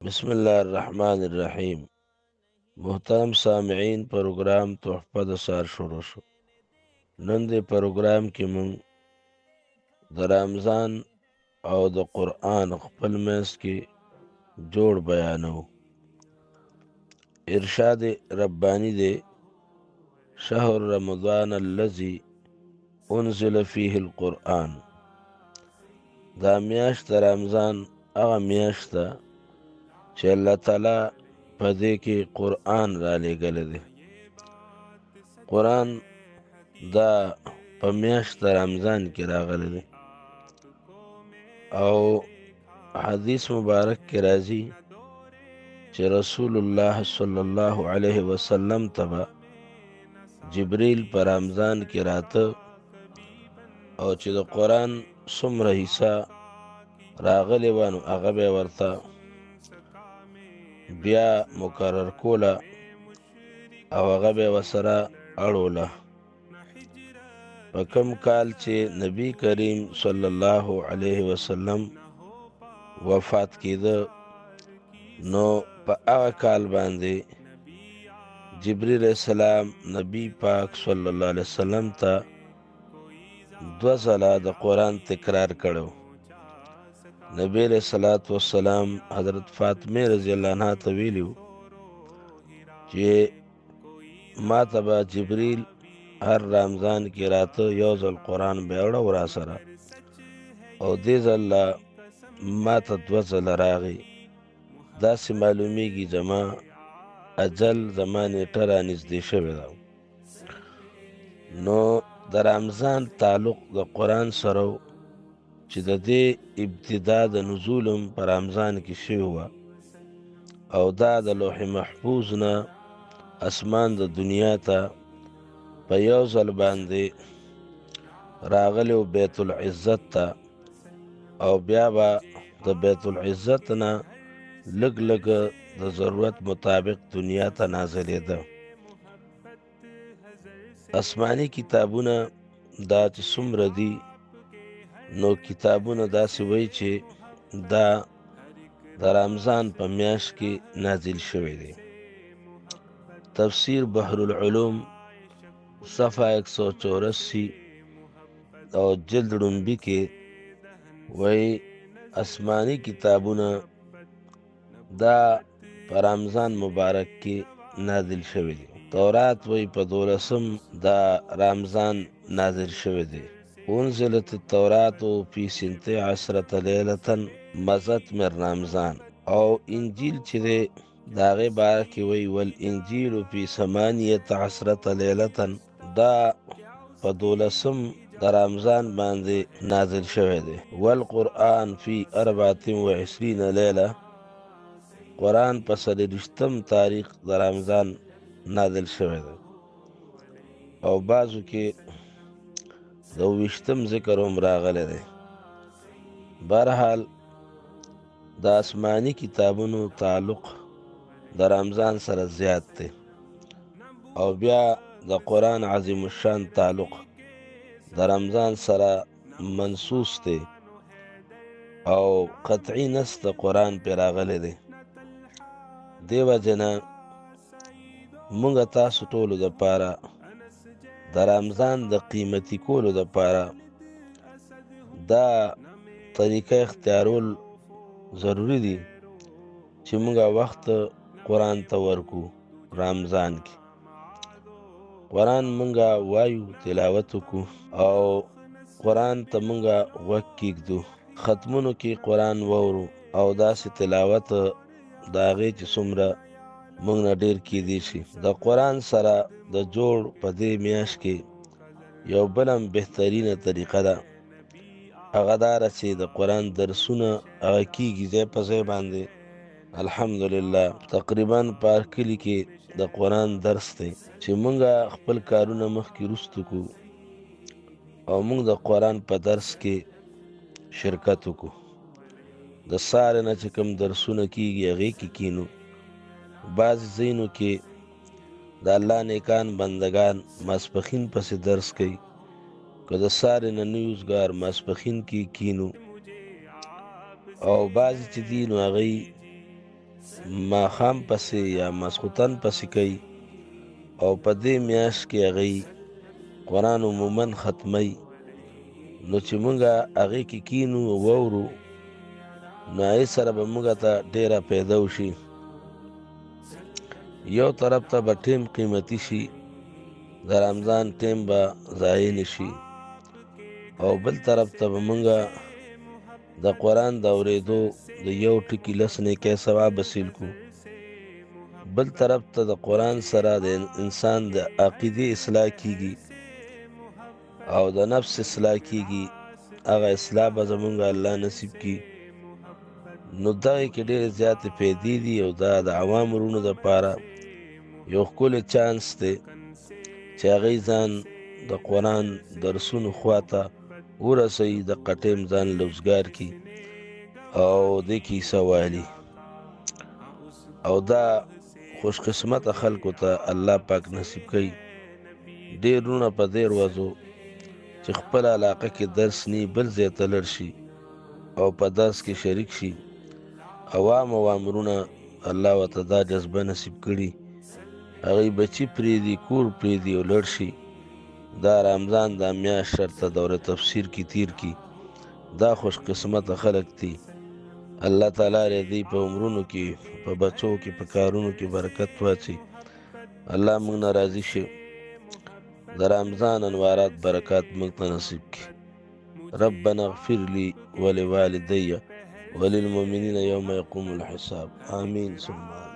بسم الله الرحمن الرحیم. محترم سامعین، پروګرام تحفه د سار شروع شو. نن دې پروګرام کې مونږ د رمضان او د قرآن خپل منځ کې جوړ بیانو. ارشاد ربانی دی: شهر رمضان الذي انزل فيه القرآن. دا میاشت د رمضان هغه میاشت ده چې الله تعالی په دې کې قرآن را لېږلی دی. قرآن دا په میاشت د رمضان کې راغلی دی او حدیث مبارک کې راځي چې رسول الله صلی الله علیه وسلم ته به جبریل په رمضان کې راته او چې د قرآن څومره حصه راغلی وه نو هغه به یې ورته بیا مقرر کوله او هغه به یې ورسره اړوله. په کوم کال چې نبی کریم صلی الله علیه وسلم وفات کېده نو په هغه کال باندې جبریل علیه السلام نبی پاک صلی الله علیه وسلم ته 2 ځله د قرآن تکرار کړو. نبی علیه الصلاة والسلام حضرت فاطمه رضی الله عنها ته ویلي چې ما ته به جبریل هر رمضان کې راته 1 ځل قرآن به اړه را سره او دې ځل ما ته 2 ځله راغی. داسې معلومیږي زما اجل زما نیټه را نږدې شوې ده. نو د رمضان تعلق د قرآن سره چې د دې ابتدا د نزولم په رمضان کې شوې وه او دا د لوح محفوظ نه اسمان د دنیا ته په 1 ځل باندې راغلی و بیت العزت ته او بیا به د بیت العزت نه لږ لږ د ضرورت مطابق دنیا ته نازلېده. آسماني کتابونه دا چې څومره دي نو کتابونه داسې وایي چې دا د رمضان په میاشت کې نازل شوی دی. تفسیر بحر العلوم صفحه 184 او جلد ړومبي کې وایي آسماني کتابونه دا په رمضان مبارک کې نازل شوی دی. تورات وایي په 12 دا رمضان نازل شوی دی. انزلت التوراة فی 12 لیلة مضت من رمضان. او انجیل چې دی د هغې باره کې وایي والانجیل فی 18 لیلة دا په 12 د رمضان باندې نازل شوی دی. والقرآن فی 24 لیلة قرآن په 24 تاریخ د رمضان نازل شوی دی او بعضو کې د 20 ذکر هم راغلی دی. بهرحال د آسماني کتابونو تعلق د رمضان سره زیات دی او بیا د قرآن عظیم الشان تعلق د رمضان سره منصوص دی او قطعی نص د قرآن پې راغلی دی. دې وجې نه مونږ تاسو ټولو دپاره د رمضان د قیمتي کولو دپاره دا طریقه اختیارول ضروری دي چې مونږه وخت قرآن ته ورکو. رمضان کې قرآن مونږه وایو، تلاوت وکړو او قرآن ته مونږه غوږ کېږدو. ختمونو کې قرآن وورو او داسې تلاوت د هغې چې څومره مونږ نه ډېر کېدی شي. د قرآن سره د جوړ په دې میاشت کې یو بل هم بهترینه طریقه ده، هغه دا ده چې د قرآن درسونه هغه کېږي ځای په ځای باندې. الحمدلله تقریبا په هر کلي کې د قرآن درس دی چې مونږه خپل کارونه مخکې وروستو کړو او مونږ د قرآن په درس کې شرکت وکړو. د سهار نه چې کوم درسونه کېږي هغې کې کینو. بعضې ځایونو کې د الله نیکان بندگان ماسپښین پسې درس کوي، که د سهار نه نه وزګار ماسپښین کې کینو او بعضې چې دي نو هغوی ماښام پسې یا ماسخوتن پسې کوي او په دې میاشت کې هغوی قرآن عموما ختمی. نو چې مونږه هغې کې کینو واورو نو هغې سره به مونږ ته ډیره پیدا وشي. یو طرف ته به ټیم قیمتي شي، د رمضان ټیم به ضایع نشي، او بل طرف ته به مونږه د قرآن د اورېدو د یو ټکي 10 نیکۍ ثواب حاصل کړو. بل طرف ته د قرآن سره د انسان د عقیدې اصلاح کیږي او د نفس اصلاح کیږي. هغه اصلاح به زمونږ الله نصیب کی. نو دغې کې ډېرې زیاتې پیدې دي او دا د عوام ورونو دپاره یو ښکلی چانس دی چې هغوی ځان د قرآن درسونو خواته ورسوي، د قټیم ځان لوزګار کی او دې کې حصه والي. او دا خوش قسمته خلکو ته الله پاک نصیب کوي. ډېر وروڼه په دې ورځو چې خپل علاقه کې درس نی بل ځای ته لاړ شي او په درس کې شریک شي. عوام وروڼه الله ورته دا جذبه نصیب کړي، هغوی بچي پرېږدي، کور پرېږدي او لاړ شي دا رمضان دا میاشت شرطه دوره تفسیر کې تیر کی. دا خوش قسمته خلک دي. الله تعالی دې په عمرونو کې، په بچو کې، په کارونو کې برکت واچي. الله موږ نه راضي شي، د رمضان انوارات برکات موږ ته نصیب کړي. ربنا اغفر لي ولوالدي وللمؤمنين يوم يقوم الحساب. آمين ثم آمين.